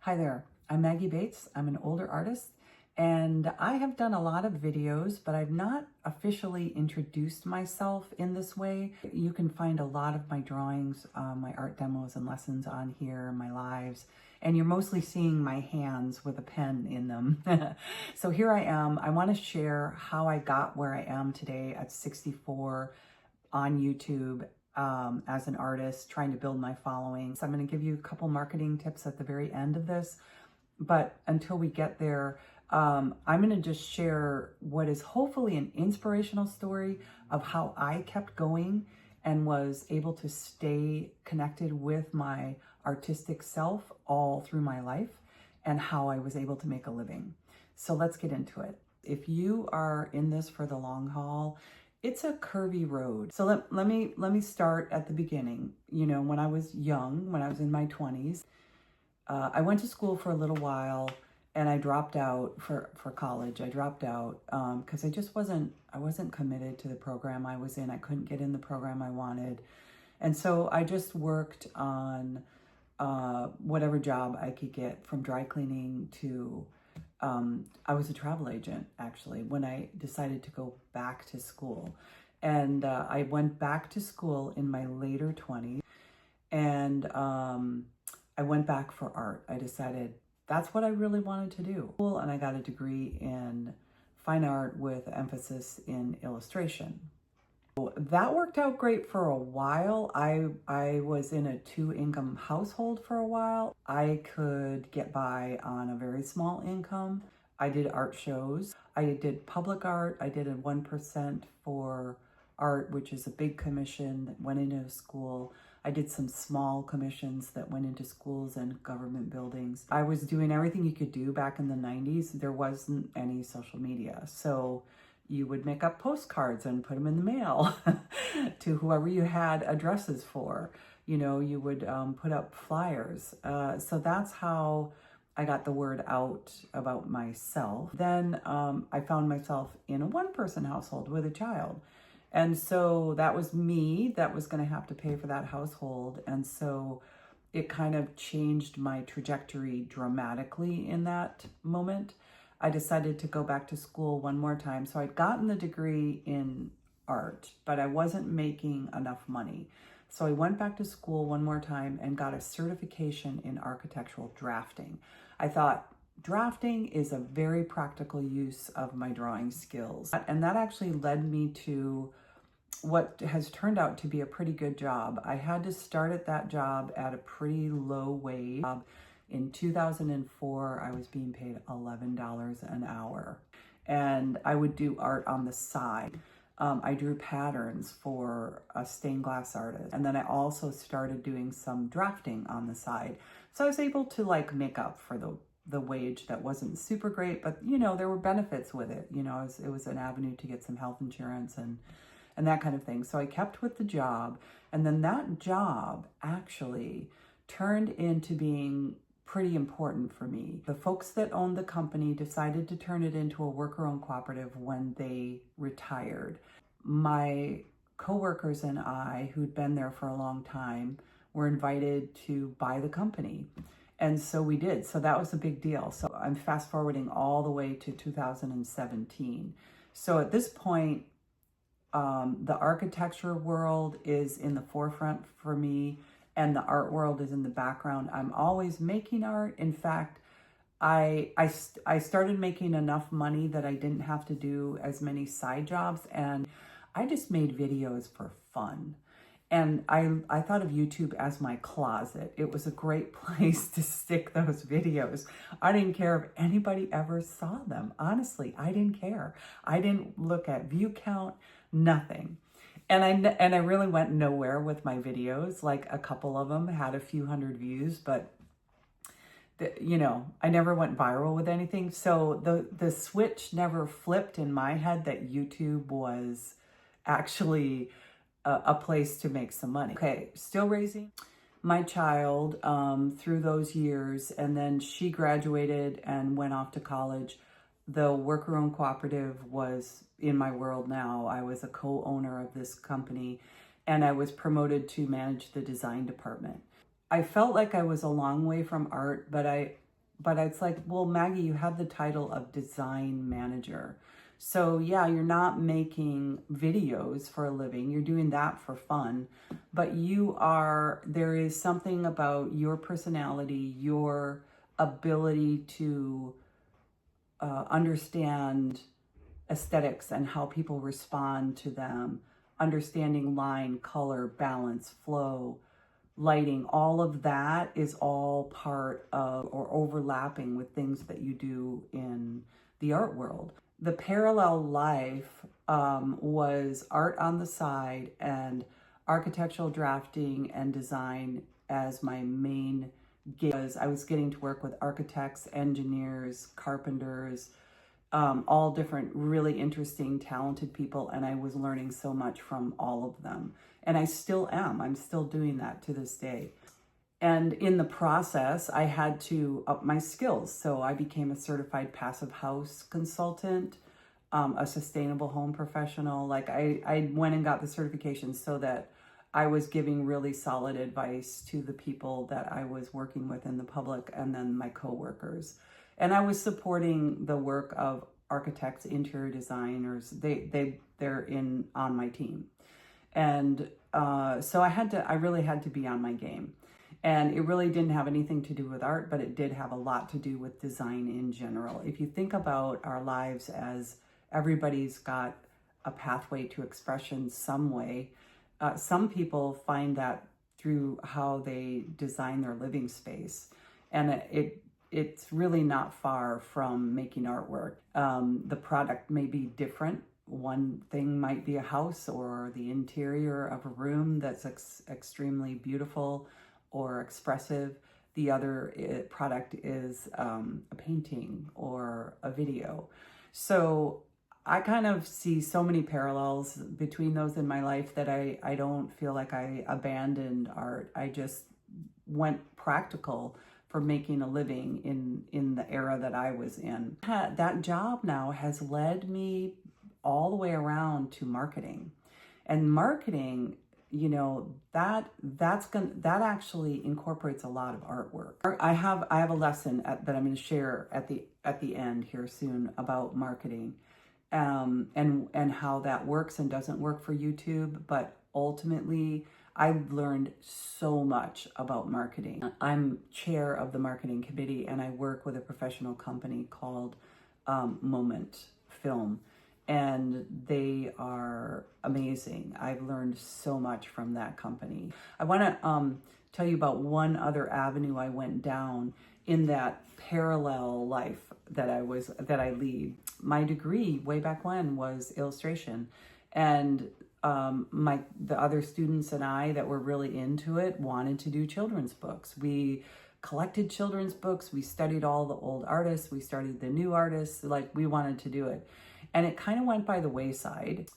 Hi there, I'm Maggie Bates. I'm an older artist and I have done a lot of videos, but I've not officially introduced myself in this way. You can find a lot of my drawings, my art demos and lessons on here, my lives, and you're mostly seeing my hands with a pen in them. So here I am. I want to share how I got where I am today at 64 on YouTube as an artist, trying to build my following. So I'm going to give you a couple marketing tips at the very end of this. But until we get there, I'm going to just share what is hopefully an inspirational story of how I kept going and was able to stay connected with my artistic self all through my life and how I was able to make a living. So let's get into it. If you are in this for the long haul, it's a curvy road. So let me start at the beginning. You know, when I was young, when I was in my 20s, I went to school for a little while and I dropped out for college. I dropped out because I wasn't committed to the program I was in. I couldn't get in the program I wanted. And so I just worked on whatever job I could get, from dry cleaning to I was a travel agent, actually, when I decided to go back to school. And I went back to school in my later 20s, and I went back for art. I decided that's what I really wanted to do. And I got a degree in fine art with emphasis in illustration. That worked out great for a while. I was in a 2-income household for a while. I could get by on a very small income. I did art shows. I did public art. I did a 1% for art, which is a big commission that went into a school. I did some small commissions that went into schools and government buildings. I was doing everything you could do back in the 90s. There wasn't any social media. So you would make up postcards and put them in the mail to whoever you had addresses for. You know, you would put up flyers. So that's how I got the word out about myself. Then I found myself in a 1-person household with a child. And so that was me that was going to have to pay for that household. And so it kind of changed my trajectory dramatically in that moment. I decided to go back to school one more time. So I'd gotten the degree in art, but I wasn't making enough money. So I went back to school one more time and got a certification in architectural drafting. I thought drafting is a very practical use of my drawing skills. And that actually led me to what has turned out to be a pretty good job. I had to start at that job at a pretty low wage. In 2004, I was being paid $11 an hour, and I would do art on the side. I drew patterns for a stained glass artist, and then I also started doing some drafting on the side. So I was able to make up for the wage that wasn't super great, but you know, there were benefits with it. You know, it was an avenue to get some health insurance and that kind of thing. So I kept with the job, and then that job actually turned into being pretty important for me. The folks that owned the company decided to turn it into a worker-owned cooperative when they retired. My coworkers and I, who'd been there for a long time, were invited to buy the company. And so we did. So that was a big deal. So I'm fast forwarding all the way to 2017. So at this point, the architecture world is in the forefront for me, and the art world is in the background. I'm always making art. In fact, I started making enough money that I didn't have to do as many side jobs, and I just made videos for fun. And I thought of YouTube as my closet. It was a great place to stick those videos. I didn't care if anybody ever saw them. Honestly, I didn't care. I didn't look at view count, nothing. And I really went nowhere with my videos. Like, a couple of them had a few hundred views, but you know, I never went viral with anything. So the switch never flipped in my head that YouTube was actually a place to make some money. Okay, still raising my child through those years, and then she graduated and went off to college. The worker-owned cooperative was in my world now. I was a co-owner of this company, and I was promoted to manage the design department. I felt like I was a long way from art, but I but it's like, well, Maggie, you have the title of design manager. So yeah, you're not making videos for a living. You're doing that for fun, but there is something about your personality, your ability to understand aesthetics and how people respond to them, understanding line, color, balance, flow, lighting, all of that is all part of or overlapping with things that you do in the art world. The parallel life was art on the side and architectural drafting and design as my main gig. I was getting to work with architects, engineers, carpenters, all different really interesting, talented people, and I was learning so much from all of them. And I still am. I'm still doing that to this day. And in the process, I had to up my skills. So I became a certified passive house consultant, a sustainable home professional. Like I went and got the certification so that I was giving really solid advice to the people that I was working with in the public and then my coworkers. And I was supporting the work of architects, interior designers. They're on my team. And so I really had to be on my game. And it really didn't have anything to do with art, but it did have a lot to do with design in general. If you think about our lives as everybody's got a pathway to expression some way, some people find that through how they design their living space. And it's really not far from making artwork. The product may be different. One thing might be a house or the interior of a room that's extremely beautiful or expressive. The other product is a painting or a video. So I kind of see so many parallels between those in my life that I don't feel like I abandoned art. I just went practical for making a living in the era that I was in. That job now has led me all the way around to marketing. And marketing, you know, that actually incorporates a lot of artwork. I have a lesson that I'm going to share at the end here soon about marketing, and how that works and doesn't work for YouTube. But ultimately, I've learned so much about marketing. I'm chair of the marketing committee, and I work with a professional company called Moment Film. And they are amazing. I've learned so much from that company. I want to tell you about one other avenue I went down in that parallel life that I lead. My degree way back when was illustration, and the other students and I that were really into it wanted to do children's books. We collected children's books. We studied all the old artists. We studied the new artists. Like, we wanted to do it. And it kind of went by the wayside.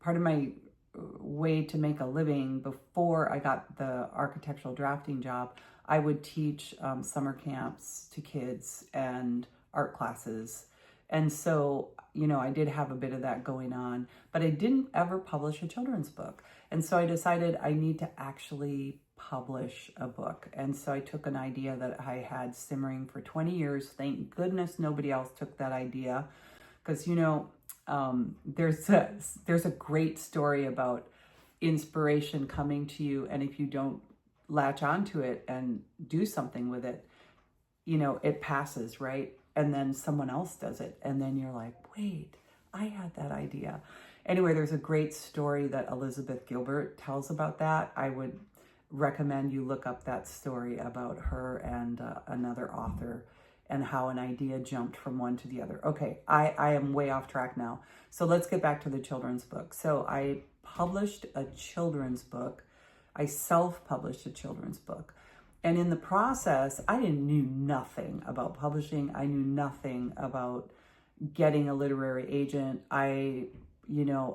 Part of my way to make a living before I got the architectural drafting job, I would teach summer camps to kids and art classes. And so, you know, I did have a bit of that going on, but I didn't ever publish a children's book. And so I decided I need to actually publish a book. And so I took an idea that I had simmering for 20 years. Thank goodness nobody else took that idea. Because, you know, there's a great story about inspiration coming to you, and if you don't latch onto it and do something with it, you know, it passes, right? And then someone else does it, and then you're like, wait, I had that idea. Anyway, there's a great story that Elizabeth Gilbert tells about that. I would recommend you look up that story about her and another author, and how an idea jumped from one to the other. Okay, I am way off track now. So let's get back to the children's book. So I published a children's book. I self-published a children's book. And in the process, I knew nothing about publishing. I knew nothing about getting a literary agent. I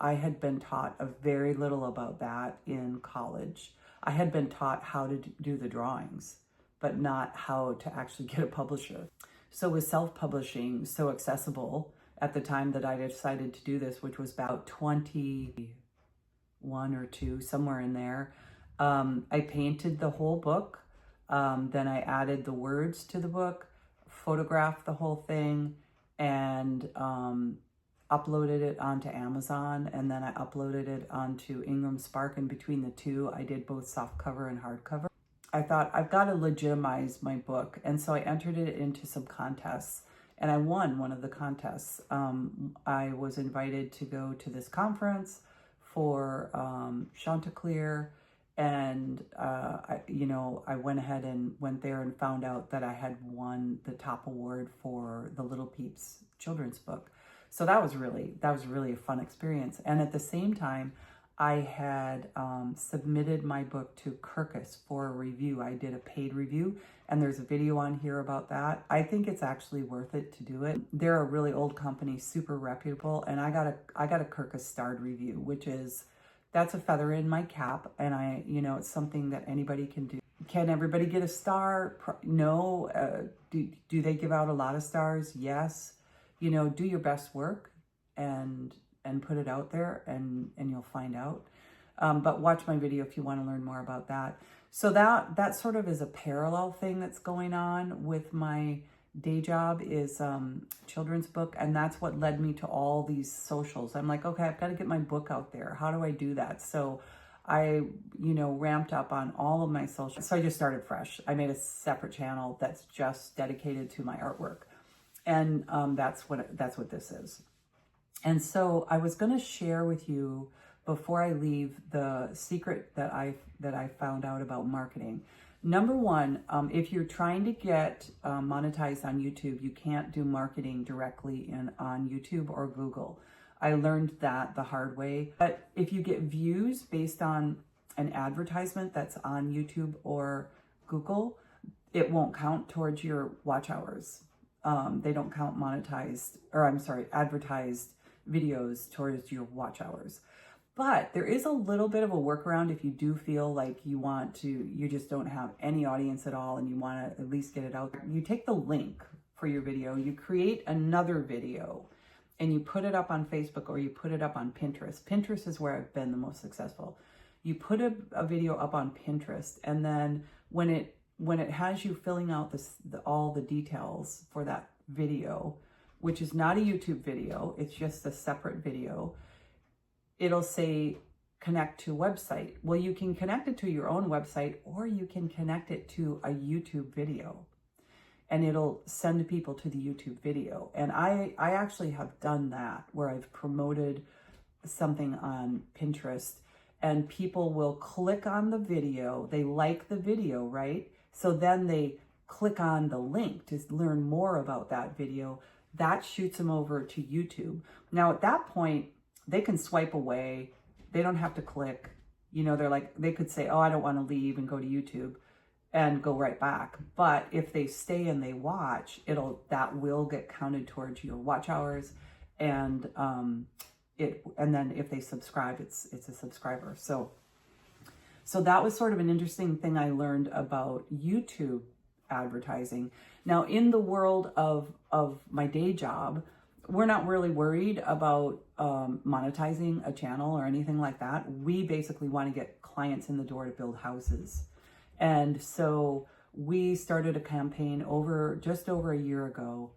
had been taught a very little about that in college. I had been taught how to do the drawings, but not how to actually get a publisher. So with self-publishing so accessible at the time that I decided to do this, which was about 21 or 2, somewhere in there, I painted the whole book. Then I added the words to the book photographed the whole thing and uploaded it onto Amazon, and then I uploaded it onto Ingram Spark, and between the two I did both softcover and hardcover. I thought I've got to legitimize my book, and so I entered it into some contests, and I won one of the contests. I was invited to go to this conference for Chanticleer, and I went ahead and went there and found out that I had won the top award for the Little Peeps children's book. So that was really a fun experience. And at the same time, I had submitted my book to Kirkus for a review. I did a paid review, and there's a video on here about that. I think it's actually worth it to do it. They're a really old company, super reputable, and I got a Kirkus starred review, that's a feather in my cap, and it's something that anybody can do. Can everybody get a star? No. Do they give out a lot of stars? Yes. Do your best work and put it out there, and you'll find out. But watch my video if you want to learn more about that. So that sort of is a parallel thing that's going on with my day job, is children's book, and that's what led me to all these socials. I'm like, okay, I've got to get my book out there. How do I do that? So I ramped up on all of my socials. So I just started fresh. I made a separate channel that's just dedicated to my artwork, and that's what this is. And so I was going to share with you, before I leave, the secret that I found out about marketing. Number one, if you're trying to get monetized on YouTube, you can't do marketing directly on YouTube or Google. I learned that the hard way. But if you get views based on an advertisement that's on YouTube or Google, it won't count towards your watch hours. They don't count advertised videos towards your watch hours. But there is a little bit of a workaround if you do feel like you just don't have any audience at all and you want to at least get it out there. You take the link for your video, you create another video, and you put it up on Facebook or you put it up on Pinterest. Pinterest is where I've been the most successful. You put a video up on Pinterest, and then when it has you filling out all the details for that video, which is not a YouTube video, it's just a separate video, it'll say connect to website. Well, you can connect it to your own website, or you can connect it to a YouTube video, and it'll send people to the YouTube video. And I actually have done that, where I've promoted something on Pinterest, and people will click on the video. They like the video, right? So then they click on the link to learn more about that video. That shoots them over to YouTube. Now at that point, they can swipe away. They don't have to click. They could say, oh, I don't want to leave, and go to YouTube and go right back. But if they stay and they watch, that will get counted towards your watch hours. And then if they subscribe, it's a subscriber. So that was sort of an interesting thing I learned about YouTube advertising. Now, in the world of my day job, we're not really worried about monetizing a channel or anything like that. We basically want to get clients in the door to build houses. And so we started a campaign just over a year ago.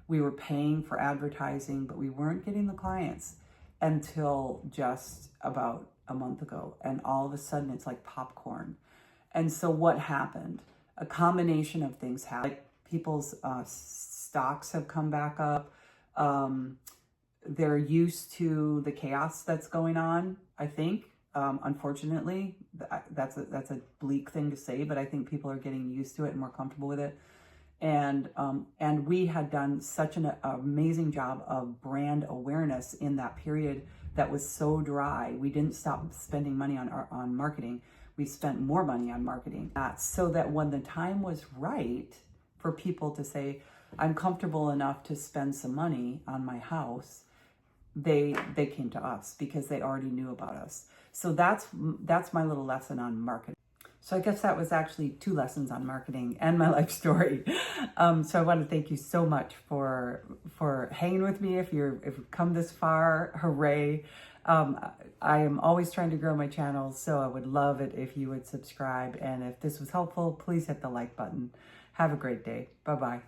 We were paying for advertising, but we weren't getting the clients until just about a month ago. And all of a sudden, it's like popcorn. And so what happened? A combination of things happened. Like people's stocks have come back up. They're used to the chaos that's going on, I think. Unfortunately, that's a bleak thing to say, but I think people are getting used to it and more comfortable with it. And we had done such an amazing job of brand awareness in that period that was so dry. We didn't stop spending money on marketing. We spent more money on marketing, so that when the time was right for people to say, I'm comfortable enough to spend some money on my house, they came to us because they already knew about us. So that's my little lesson on marketing. So I guess that was actually 2 lessons on marketing and my life story. So I want to thank you so much for hanging with me. If you've come this far, hooray. I am always trying to grow my channel, so I would love it if you would subscribe. And if this was helpful, please hit the like button. Have a great day. Bye-bye.